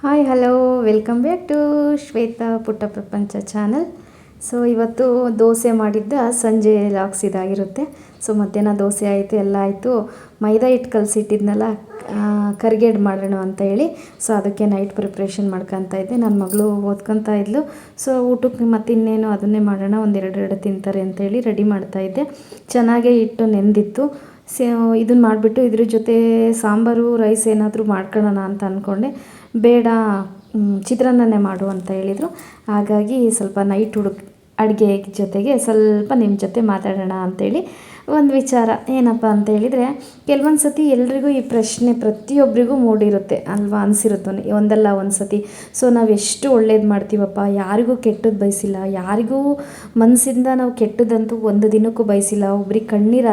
Hi hello welcome back to Shweta ಪುಟ್ಟ ಪ್ರಪಂಚ channel. So ಇವತ್ತು ದೋಸೆ ಮಾಡಿದ್ದ ಸಂಜೆ ಲಾಗ್ಸ್ ಇದಾಗಿರುತ್ತೆ. ಸೊ ಮಧ್ಯಾಹ್ನ ದೋಸೆ ಆಯಿತು, ಎಲ್ಲ ಆಯಿತು. ಮೈದಾ ಹಿಟ್ಟು ಕಲಸಿಟ್ಟಿದ್ನಲ್ಲ, ಕರಿಗೇಡು ಮಾಡೋಣ ಅಂತ ಹೇಳಿ. ಸೊ ಅದಕ್ಕೆ ನೈಟ್ ಪ್ರಿಪ್ರೇಷನ್ ಮಾಡ್ಕೊತಾ ಇದ್ದೆ. ನನ್ನ ಮಗಳು ಓದ್ಕೊತಾ ಇದ್ಲು. ಸೊ ಊಟಕ್ಕೆ ಮತ್ತೆ ಇನ್ನೇನು ಅದನ್ನೇ ಮಾಡೋಣ, ಒಂದೆರಡು ತಿಂತಾರೆ ಅಂತೇಳಿ ರೆಡಿ ಮಾಡ್ತಾಯಿದ್ದೆ. ಚೆನ್ನಾಗೇ ಹಿಟ್ಟು ನೆಂದಿತ್ತು. ಇದನ್ನು ಮಾಡಿಬಿಟ್ಟು ಇದ್ರ ಜೊತೆ ಸಾಂಬಾರು ರೈಸ್ ಏನಾದರೂ ಮಾಡ್ಕೊಳ್ಳೋಣ ಅಂತ ಅಂದ್ಕೊಂಡೆ. ಬೇಡ, ಚಿತ್ರಾನ್ನನೇ ಮಾಡು ಅಂತ ಹೇಳಿದರು. ಹಾಗಾಗಿ ಸ್ವಲ್ಪ ನೈಟ್ ಅಡುಗೆ ಜೊತೆಗೆ ಸ್ವಲ್ಪ ನಿಮ್ಮ ಜೊತೆ ಮಾತಾಡೋಣ ಅಂಥೇಳಿ ಒಂದು ವಿಚಾರ. ಏನಪ್ಪ ಅಂತ ಹೇಳಿದರೆ, ಕೆಲವೊಂದು ಸತಿ ಎಲ್ರಿಗೂ ಈ ಪ್ರಶ್ನೆ ಪ್ರತಿಯೊಬ್ಬರಿಗೂ ಮೂಡಿರುತ್ತೆ ಅಲ್ವಾ, ಅನಿಸಿರುತ್ತೆ ಒಂದಲ್ಲ ಒಂದು ಸತಿ. ಸೊ ನಾವು ಎಷ್ಟು ಒಳ್ಳೇದು ಮಾಡ್ತೀವಪ್ಪ, ಯಾರಿಗೂ ಕೆಟ್ಟದ್ದು ಬಯಸಿಲ್ಲ, ಯಾರಿಗೂ ಮನಸ್ಸಿಂದ ನಾವು ಕೆಟ್ಟದಂತೂ ಒಂದು ದಿನಕ್ಕೂ ಬಯಸಿಲ್ಲ, ಒಬ್ರಿಗೆ ಕಣ್ಣೀರು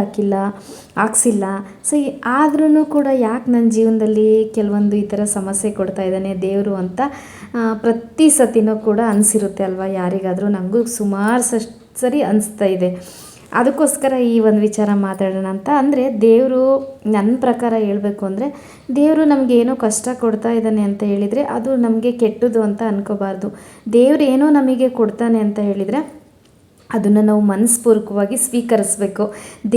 ಹಾಕ್ಸಿಲ್ಲ. ಸೊ ಆದ್ರೂ ಕೂಡ ಯಾಕೆ ನನ್ನ ಜೀವನದಲ್ಲಿ ಕೆಲವೊಂದು ಈ ಥರ ಸಮಸ್ಯೆ ಕೊಡ್ತಾ ಇದ್ದಾನೆ ದೇವರು ಅಂತ ಪ್ರತಿ ಸತಿನೂ ಕೂಡ ಅನಿಸಿರುತ್ತೆ ಅಲ್ವಾ ಯಾರಿಗಾದರೂ. ನನಗೂ ಸುಮಾರು ಸರಿ ಅನಿಸ್ತಾ ಇದೆ. ಅದಕ್ಕೋಸ್ಕರ ಈ ಒಂದು ವಿಚಾರ ಮಾತಾಡೋಣ ಅಂತ. ಅಂದರೆ ದೇವರು, ನನ್ನ ಪ್ರಕಾರ ಹೇಳಬೇಕು ಅಂದರೆ, ದೇವರು ನಮಗೆ ಏನೋ ಕಷ್ಟ ಕೊಡ್ತಾ ಇದ್ದಾನೆ ಅಂತ ಹೇಳಿದರೆ ಅದು ನಮಗೆ ಕೆಟ್ಟದ್ದು ಅಂತ ಅಂದ್ಕೋಬಾರ್ದು. ದೇವರು ಏನೋ ನಮಗೆ ಕೊಡ್ತಾನೆ ಅಂತ ಹೇಳಿದರೆ ಅದನ್ನು ನಾವು ಮನಸ್ಪೂರ್ವಕವಾಗಿ ಸ್ವೀಕರಿಸಬೇಕು.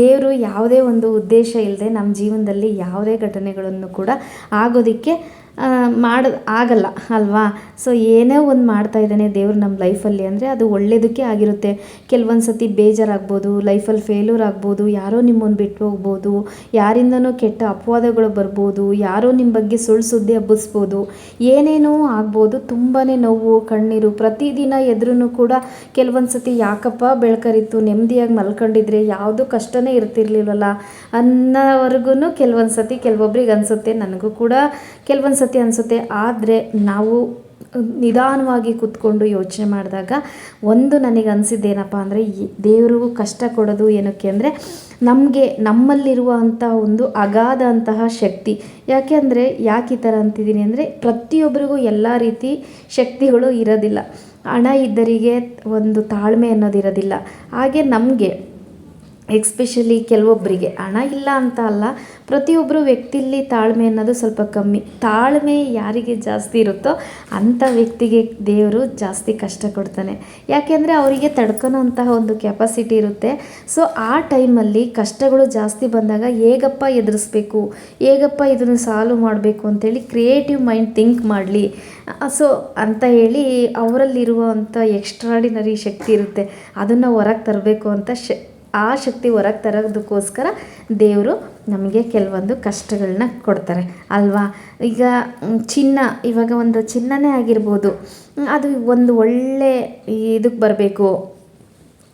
ದೇವರು ಯಾವುದೇ ಒಂದು ಉದ್ದೇಶ ಇಲ್ಲದೆ ನಮ್ಮ ಜೀವನದಲ್ಲಿ ಯಾವುದೇ ಘಟನೆಗಳನ್ನು ಕೂಡ ಆಗೋದಕ್ಕೆ ಆಗಲ್ಲ ಅಲ್ವಾ. ಸೊ ಏನೇ ಒಂದು ಮಾಡ್ತಾ ಇದ್ದಾನೆ ದೇವರು ನಮ್ಮ ಲೈಫಲ್ಲಿ ಅಂದರೆ ಅದು ಒಳ್ಳೆಯದಕ್ಕೆ ಆಗಿರುತ್ತೆ. ಕೆಲವೊಂದು ಸತಿ ಬೇಜಾರಾಗ್ಬೋದು, ಲೈಫಲ್ಲಿ ಫೇಲ್ಯೂರ್ ಆಗ್ಬೋದು, ಯಾರೋ ನಿಮ್ಮನ್ನು ಬಿಟ್ಟು ಹೋಗ್ಬೋದು, ಯಾರಿಂದನೂ ಕೆಟ್ಟ ಅಪವಾದಗಳು ಬರ್ಬೋದು, ಯಾರೋ ನಿಮ್ಮ ಬಗ್ಗೆ ಸುಳ್ಳು ಸುದ್ದಿ ಹಬ್ಬಿಸ್ಬೋದು, ಏನೇನೋ ಆಗ್ಬೋದು. ತುಂಬಾ ನೋವು, ಕಣ್ಣೀರು ಪ್ರತಿದಿನ ಎದುರೂ ಕೂಡ ಕೆಲವೊಂದು ಸತಿ ಯಾಕಪ್ಪ ಬೆಳ್ಕರಿತ್ತು, ನೆಮ್ಮದಿಯಾಗಿ ಮಲ್ಕೊಂಡಿದ್ರೆ ಯಾವುದೂ ಕಷ್ಟನೇ ಇರ್ತಿರ್ಲಿಲ್ವಲ್ಲ ಅನ್ನೋವರೆಗೂ ಕೆಲವೊಂದು ಸತಿ ಕೆಲವೊಬ್ರಿಗೆ ಅನಿಸುತ್ತೆ. ನನಗೂ ಕೂಡ ಕೆಲವೊಂದು ಸತಿ ಅನಿಸುತ್ತೆ. ಆದರೆ ನಾವು ನಿಧಾನವಾಗಿ ಕೂತ್ಕೊಂಡು ಯೋಚನೆ ಮಾಡಿದಾಗ ಒಂದು ನನಗೆ ಅನಿಸಿದ್ದೇನಪ್ಪ ಅಂದರೆ, ದೇವರು ಕಷ್ಟ ಕೊಡೋದು ಏನಕ್ಕೆ ಅಂದರೆ ನಮ್ಮಲ್ಲಿರುವಂಥ ಒಂದು ಅಗಾಧ ಅಂತಹ ಶಕ್ತಿ. ಯಾಕೆ ಈ ಥರ ಅಂತಿದ್ದೀನಿ ಅಂದರೆ, ಪ್ರತಿಯೊಬ್ಬರಿಗೂ ಎಲ್ಲ ರೀತಿ ಶಕ್ತಿಗಳು ಇರೋದಿಲ್ಲ. ಹಣ ಇದ್ದರಿಗೆ ಒಂದು ತಾಳ್ಮೆ ಅನ್ನೋದಿರೋದಿಲ್ಲ. ಹಾಗೆ ನಮಗೆ ಎಕ್ಸ್ಪೆಷಲಿ ಕೆಲವೊಬ್ಬರಿಗೆ ಹಣ ಇಲ್ಲ ಅಂತ ಅಲ್ಲ, ಪ್ರತಿಯೊಬ್ಬರು ವ್ಯಕ್ತಿಯಲ್ಲಿ ತಾಳ್ಮೆ ಅನ್ನೋದು ಸ್ವಲ್ಪ ಕಮ್ಮಿ. ತಾಳ್ಮೆ ಯಾರಿಗೆ ಜಾಸ್ತಿ ಇರುತ್ತೋ ಅಂಥ ವ್ಯಕ್ತಿಗೆ ದೇವರು ಜಾಸ್ತಿ ಕಷ್ಟ ಕೊಡ್ತಾನೆ. ಯಾಕೆಂದರೆ ಅವರಿಗೆ ತಡ್ಕೊಳೋಂತಹ ಒಂದು ಕೆಪಾಸಿಟಿ ಇರುತ್ತೆ. ಸೊ ಆ ಟೈಮಲ್ಲಿ ಕಷ್ಟಗಳು ಜಾಸ್ತಿ ಬಂದಾಗ ಹೇಗಪ್ಪ ಎದುರಿಸ್ಬೇಕು, ಹೇಗಪ್ಪ ಇದನ್ನು ಸಾಲ್ವ್ ಮಾಡಬೇಕು ಅಂತೇಳಿ ಕ್ರಿಯೇಟಿವ್ ಮೈಂಡ್ ಥಿಂಕ್ ಮಾಡಲಿ ಸೊ ಅಂತ ಹೇಳಿ ಅವರಲ್ಲಿರುವಂಥ ಎಕ್ಸ್ಟ್ರಾಡಿನರಿ ಶಕ್ತಿ ಇರುತ್ತೆ. ಅದನ್ನು ಹೊರಗೆ ತರಬೇಕು ಅಂತ ಆ ಶಕ್ತಿ ಹೊರಗೆ ತರೋದಕ್ಕೋಸ್ಕರ ದೇವರು ನಮಗೆ ಕೆಲವೊಂದು ಕಷ್ಟಗಳನ್ನ ಕೊಡ್ತಾರೆ ಅಲ್ವಾ. ಈಗ ಇವಾಗ ಒಂದು ಚಿನ್ನನೇ ಆಗಿರ್ಬೋದು, ಅದು ಒಂದು ಒಳ್ಳೆ ಇದಕ್ಕೆ ಬರಬೇಕು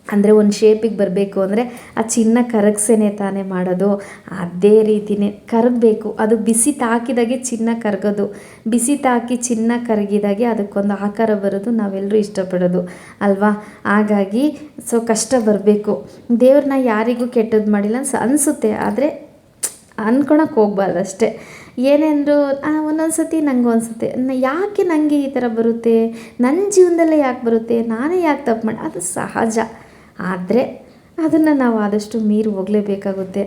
ಅಂದರೆ, ಒಂದು ಶೇಪಿಗೆ ಬರಬೇಕು ಅಂದರೆ ಆ ಚಿನ್ನ ಕರಗಿಸೇನೆ ತಾನೇ ಮಾಡೋದು. ಅದೇ ರೀತಿಯೇ ಕರಗಬೇಕು. ಅದು ಬಿಸಿ ತಾಕಿದಾಗೆ ಚಿನ್ನ ಕರಗೋದು, ಬಿಸಿ ತಾಕಿ ಚಿನ್ನ ಕರಗಿದಾಗೆ ಅದಕ್ಕೊಂದು ಆಕಾರ ಬರೋದು ನಾವೆಲ್ಲರೂ ಇಷ್ಟಪಡೋದು ಅಲ್ವಾ. ಹಾಗಾಗಿ ಸೊ ಕಷ್ಟ ಬರಬೇಕು. ದೇವ್ರನ್ನ ಯಾರಿಗೂ ಕೆಟ್ಟದ್ದು ಮಾಡಿಲ್ಲ ಅನಿಸುತ್ತೆ, ಆದರೆ ಅಂದ್ಕೊಳಕ್ಕೆ ಹೋಗ್ಬಾರ್ದು ಅಷ್ಟೇ. ಏನೆಂದರೂ ಒಂದೊಂದು ಸತಿ ನಂಗೆ ಅನಿಸುತ್ತೆ, ಯಾಕೆ ನನಗೆ ಈ ಥರ ಬರುತ್ತೆ, ನನ್ನ ಜೀವನದಲ್ಲೇ ಯಾಕೆ ಬರುತ್ತೆ, ನಾನೇ ಯಾಕೆ ತಪ್ಪು ಮಾಡಿ, ಅದು ಸಹಜ. ಆದರೆ ಅದನ್ನು ನಾವು ಆದಷ್ಟು ಮೀರಿ ಹೋಗಲೇಬೇಕಾಗುತ್ತೆ.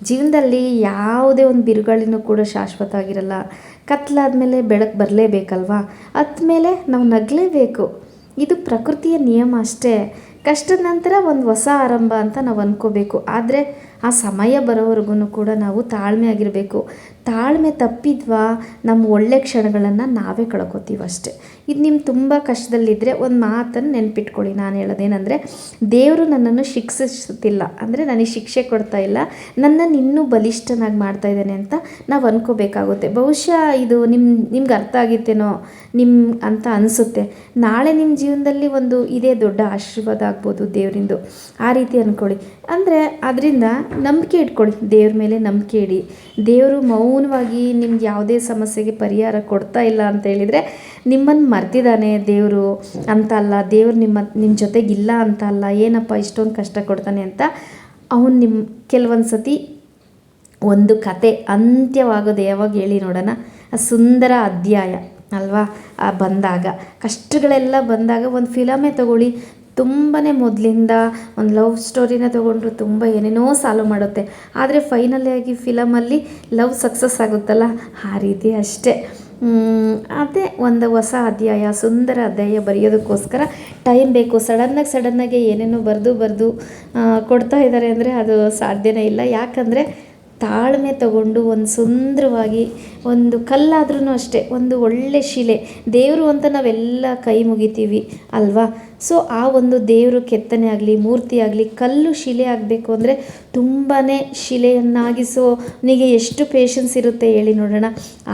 ಜೀವನದಲ್ಲಿ ಯಾವುದೇ ಒಂದು ಬಿರುಗಾಳಿನೂ ಕೂಡ ಶಾಶ್ವತ ಆಗಿರಲ್ಲ. ಕತ್ಲಾದ್ಮೇಲೆ ಬೆಳಕು ಬರಲೇಬೇಕಲ್ವಾ, ಅದ್ಮೇಲೆ ನಾವು ನಗಲೇಬೇಕು. ಇದು ಪ್ರಕೃತಿಯ ನಿಯಮ ಅಷ್ಟೇ. ಕಷ್ಟದ ನಂತರ ಒಂದು ಹೊಸ ಆರಂಭ ಅಂತ ನಾವು ಅಂದ್ಕೋಬೇಕು. ಆದರೆ ಆ ಸಮಯ ಬರೋವರೆಗೂ ಕೂಡ ನಾವು ತಾಳ್ಮೆ ಆಗಿರಬೇಕು. ತಾಳ್ಮೆ ತಪ್ಪಿದ್ವಾ ನಮ್ಮ ಒಳ್ಳೆ ಕ್ಷಣಗಳನ್ನು ನಾವೇ ಕಳ್ಕೊತೀವಿ ಅಷ್ಟೆ. ಇದು ನಿಮ್ಮ ತುಂಬ ಕಷ್ಟದಲ್ಲಿದ್ದರೆ ಒಂದು ಮಾತನ್ನು ನೆನ್ಪಿಟ್ಕೊಳ್ಳಿ. ನಾನು ಹೇಳೋದೇನೆಂದರೆ, ದೇವರು ನನ್ನನ್ನು ಶಿಕ್ಷಿಸುತ್ತಿಲ್ಲ ಅಂದರೆ ನನಗೆ ಶಿಕ್ಷೆ ಕೊಡ್ತಾ ಇಲ್ಲ, ನನ್ನನ್ನು ಇನ್ನೂ ಬಲಿಷ್ಠನಾಗಿ ಮಾಡ್ತಾ ಇದ್ದಾನೆ ಅಂತ ನಾವು ಅಂದ್ಕೋಬೇಕಾಗುತ್ತೆ. ಬಹುಶಃ ಇದು ನಿಮ್ಗೆ ಅರ್ಥ ಆಗಿತ್ತೇನೋ ಅಂತ ಅನಿಸುತ್ತೆ. ನಾಳೆ ನಿಮ್ಮ ಜೀವನದಲ್ಲಿ ಒಂದು ಇದೇ ದೊಡ್ಡ ಆಶೀರ್ವಾದ ಆಗ್ಬೋದು ದೇವರಿಂದು, ಆ ರೀತಿ ಅಂದ್ಕೊಳ್ಳಿ. ಅಂದರೆ ಅದರಿಂದ ನಂಬಿಕೆ ಇಟ್ಕೊಳ್ಳಿ, ದೇವ್ರ ಮೇಲೆ ನಂಬಿಕೆ ಇಡಿ. ದೇವರು ಮೌನವಾಗಿ ನಿಮ್ಗೆ ಯಾವುದೇ ಸಮಸ್ಯೆಗೆ ಪರಿಹಾರ ಕೊಡ್ತಾ ಇಲ್ಲ ಅಂತ ಹೇಳಿದರೆ ನಿಮ್ಮನ್ನು ಮರ್ತಿದ್ದಾನೆ ದೇವರು ಅಂತ ಅಲ್ಲ, ದೇವ್ರು ನಿಮ್ಮ ಜೊತೆಗಿಲ್ಲ ಅಂತ ಅಲ್ಲ. ಏನಪ್ಪ ಇಷ್ಟೊಂದು ಕಷ್ಟ ಕೊಡ್ತಾನೆ ಅಂತ ಅವನು ಕೆಲವೊಂದು ಸತಿ ಒಂದು ಕತೆ ಅಂತ್ಯವಾಗೋದು ಯಾವಾಗ ಹೇಳಿ ನೋಡೋಣ, ಆ ಸುಂದರ ಅಧ್ಯಾಯ ಅಲ್ವಾ. ಬಂದಾಗ ಕಷ್ಟಗಳೆಲ್ಲ ಬಂದಾಗ ಒಂದು ಫಿಲಮೇ ತಗೊಳ್ಳಿ, ತುಂಬಾ ಮೊದಲಿಂದ ಒಂದು ಲವ್ ಸ್ಟೋರಿನ ತೊಗೊಂಡ್ರು ತುಂಬ ಏನೇನೋ ಸಾಲ್ವ್ ಮಾಡುತ್ತೆ. ಆದರೆ ಫೈನಲಿಯಾಗಿ ಫಿಲಮಲ್ಲಿ ಲವ್ ಸಕ್ಸಸ್ ಆಗುತ್ತಲ್ಲ, ಆ ರೀತಿ ಅಷ್ಟೇ. ಅದೇ ಒಂದು ಹೊಸ ಅಧ್ಯಾಯ, ಸುಂದರ ಅಧ್ಯಾಯ ಬರೆಯೋದಕ್ಕೋಸ್ಕರ ಟೈಮ್ ಬೇಕು. ಸಡನ್ನಾಗಿ ಏನೇನೋ ಬರೆದು ಕೊಡ್ತಾ ಇದ್ದಾರೆ ಅಂದರೆ ಅದು ಸಾಧ್ಯವೇ ಇಲ್ಲ. ಯಾಕಂದರೆ ತಾಳ್ಮೆ ತಗೊಂಡು ಒಂದು ಸುಂದರವಾಗಿ, ಒಂದು ಕಲ್ಲಾದ್ರೂ ಅಷ್ಟೇ, ಒಂದು ಒಳ್ಳೆ ಶಿಲೆ ದೇವರು ಅಂತ ನಾವೆಲ್ಲ ಕೈ ಮುಗಿತೀವಿ ಅಲ್ವಾ. ಸೊ ಆ ಒಂದು ದೇವರು ಕೆತ್ತನೆ ಆಗಲಿ, ಮೂರ್ತಿ ಆಗಲಿ, ಕಲ್ಲು ಶಿಲೆ ಆಗಬೇಕು ಅಂದರೆ ತುಂಬಾ ಶಿಲೆಯನ್ನಾಗಿಸೋನಿಗೆ ಎಷ್ಟು ಪೇಷನ್ಸ್ ಇರುತ್ತೆ ಹೇಳಿ ನೋಡೋಣ.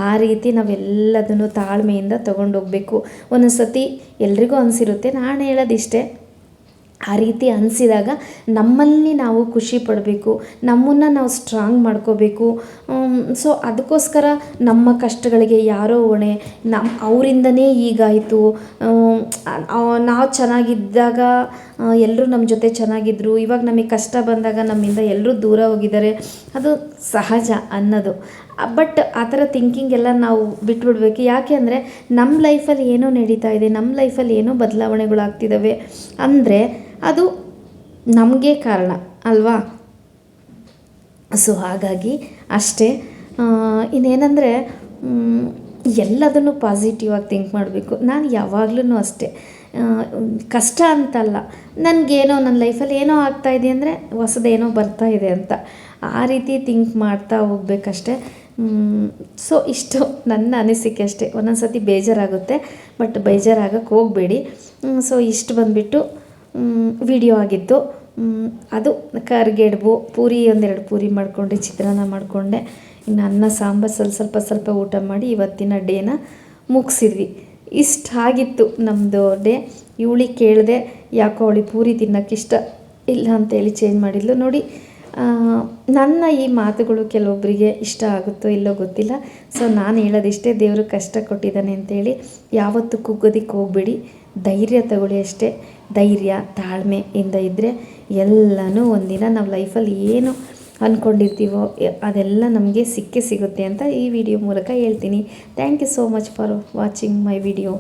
ಆ ರೀತಿ ನಾವೆಲ್ಲದನ್ನು ತಾಳ್ಮೆಯಿಂದ ತೊಗೊಂಡೋಗ್ಬೇಕು. ಒಂದೊಂದು ಸತಿ ಎಲ್ರಿಗೂ ಅನಿಸಿರುತ್ತೆ, ನಾನು ಹೇಳೋದಿಷ್ಟೇ, ಆ ರೀತಿ ಅನಿಸಿದಾಗ ನಮ್ಮಲ್ಲಿ ನಾವು ಖುಷಿ ಪಡಬೇಕು, ನಮ್ಮನ್ನು ನಾವು ಸ್ಟ್ರಾಂಗ್ ಮಾಡ್ಕೋಬೇಕು. ಸೊ ಅದಕ್ಕೋಸ್ಕರ ನಮ್ಮ ಕಷ್ಟಗಳಿಗೆ ಯಾರೋ ಹೊಣೆ, ಅವರಿಂದನೇ ಹೀಗಾಯಿತು, ನಾವು ಚೆನ್ನಾಗಿದ್ದಾಗ ಎಲ್ಲರೂ ನಮ್ಮ ಜೊತೆ ಚೆನ್ನಾಗಿದ್ದರು, ಇವಾಗ ನಮಗೆ ಕಷ್ಟ ಬಂದಾಗ ನಮ್ಮಿಂದ ಎಲ್ಲರೂ ದೂರ ಹೋಗಿದ್ದಾರೆ, ಅದು ಸಹಜ ಅನ್ನೋದು. ಬಟ್ ಆ ಥರ ಥಿಂಕಿಂಗ್ ಎಲ್ಲ ನಾವು ಬಿಟ್ಬಿಡ್ಬೇಕು. ಯಾಕೆ ಅಂದರೆ ನಮ್ಮ ಲೈಫಲ್ಲಿ ಏನೋ ನಡೀತಾ ಇದೆ, ನಮ್ಮ ಲೈಫಲ್ಲಿ ಏನೋ ಬದಲಾವಣೆಗಳಾಗ್ತಿದ್ದಾವೆ ಅಂದರೆ ಅದು ನಮಗೆ ಕಾರಣ ಅಲ್ವಾ. ಸೊ ಹಾಗಾಗಿ ಅಷ್ಟೇ. ಇನ್ನೇನೆಂದರೆ ಎಲ್ಲದನ್ನು ಪಾಸಿಟಿವ್ ಆಗಿ ಥಿಂಕ್ ಮಾಡಬೇಕು. ನಾನು ಯಾವಾಗಲೂ ಅಷ್ಟೇ, ಕಷ್ಟ ಅಂತಲ್ಲ, ನನಗೇನೋ ನನ್ನ ಲೈಫಲ್ಲಿ ಏನೋ ಆಗ್ತಾಯಿದೆ ಅಂದರೆ ಹೊಸದೇನೋ ಬರ್ತಾಯಿದೆ ಅಂತ ಆ ರೀತಿ ಥಿಂಕ್ ಮಾಡ್ತಾ ಹೋಗ್ಬೇಕಷ್ಟೆ. ಸೊ ಇಷ್ಟು ನನ್ನ ಅನಿಸಿಕೆ ಅಷ್ಟೇ. ಒಂದೊಂದು ಸತಿ ಬೇಜಾರಾಗುತ್ತೆ, ಬಟ್ ಬೇಜಾರಾಗಕ್ಕೆ ಹೋಗಬೇಡಿ. ಸೊ ಇಷ್ಟು ಬಂದುಬಿಟ್ಟು ವಿಡಿಯೋ ಆಗಿತ್ತು. ಅದು ಕರ್ಗೆಡ್ಬು ಪೂರಿ, ಒಂದೆರಡು ಪೂರಿ ಮಾಡಿಕೊಂಡೆ, ಚಿತ್ರಾನ್ನ ಮಾಡಿಕೊಂಡೆ, ಇನ್ನು ಅನ್ನ ಸಾಂಬಾರು ಸ್ವಲ್ಪ ಊಟ ಮಾಡಿ ಇವತ್ತಿನ ಡೇನ ಮುಗಿಸಿದ್ವಿ. ಇಷ್ಟಾಗಿತ್ತು ನಮ್ಮದು ಡೇ. ಇವಳಿಗೆ ಕೇಳಿದೆ, ಯಾಕೋ ಅವಳಿಗೆ ಪೂರಿ ತಿನ್ನೋಕ್ಕಿಷ್ಟ ಇಲ್ಲ ಅಂತೇಳಿ ಚೇಂಜ್ ಮಾಡಿದ್ಲು. ನೋಡಿ, ನನ್ನ ಈ ಮಾತುಗಳು ಕೆಲವೊಬ್ಬರಿಗೆ ಇಷ್ಟ ಆಗುತ್ತೋ ಇಲ್ಲೋ ಗೊತ್ತಿಲ್ಲ. ಸೊ ನಾನು ಹೇಳೋದಿಷ್ಟೇ, ದೇವರು ಕಷ್ಟ ಕೊಟ್ಟಿದ್ದಾನೆ ಅಂತೇಳಿ ಯಾವತ್ತೂ ಕುಗ್ಗೋದಕ್ಕೆ ಹೋಗಬೇಡಿ, ಧೈರ್ಯ ತಗೊಳ್ಳಿ ಅಷ್ಟೇ. ಧೈರ್ಯ ತಾಳ್ಮೆಯಿಂದ ಇದ್ದರೆ ಎಲ್ಲನೂ ಒಂದಿನ ನಾವು ಲೈಫಲ್ಲಿ ಏನು ಅಂದ್ಕೊಂಡಿರ್ತೀವೋ ಅದೆಲ್ಲ ನಮಗೆ ಸಿಗುತ್ತೆ ಅಂತ ಈ ವಿಡಿಯೋ ಮೂಲಕ ಹೇಳ್ತೀನಿ. Thank you so much for watching my video.